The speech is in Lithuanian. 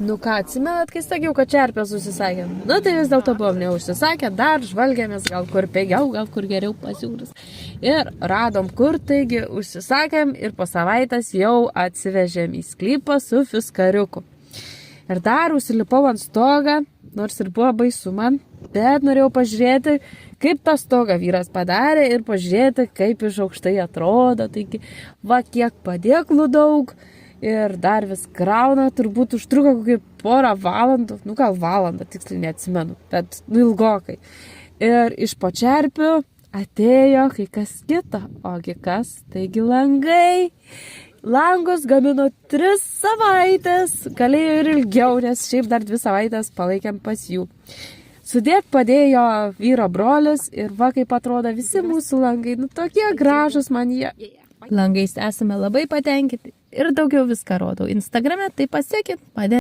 Nu ką, atsimenat, kai sakiau, kad čerpės užsisakėm? Nu tai vis dėlto buvom neužsisakę, dar žvalgėmės, gal kur pigiau, gal kur geriau pasiūlys. Ir radom kur, taigi užsisakėm ir po savaitės jau atsivežėm į sklypą su fiskariuku. Ir dar užsilipau ant stogą, nors ir buvo baisu man, bet norėjau pažiūrėti, kaip tą stogą vyras padarė ir pažiūrėti, kaip iš aukštai atrodo. Taigi, va kiek padėklų daug. Ir dar vis krauna, turbūt užtruko kokį porą valandų, nu gal valandą, tiksliai neatsimenu, bet ilgokai. Ir iš po čerpių atėjo kai kas kita, ogi kas, taigi langai. Langus gamino 3 savaitės, galėjo ir ilgiau, nes šiaip dar 2 savaitės palaikėm pas jų. Sudėt padėjo vyro brolis ir va kaip atrodo visi mūsų langai, nu tokie gražus man jie. Langais esame labai patenkinti ir daugiau viską rodau. Instagrame tai pasiekit, padėkit.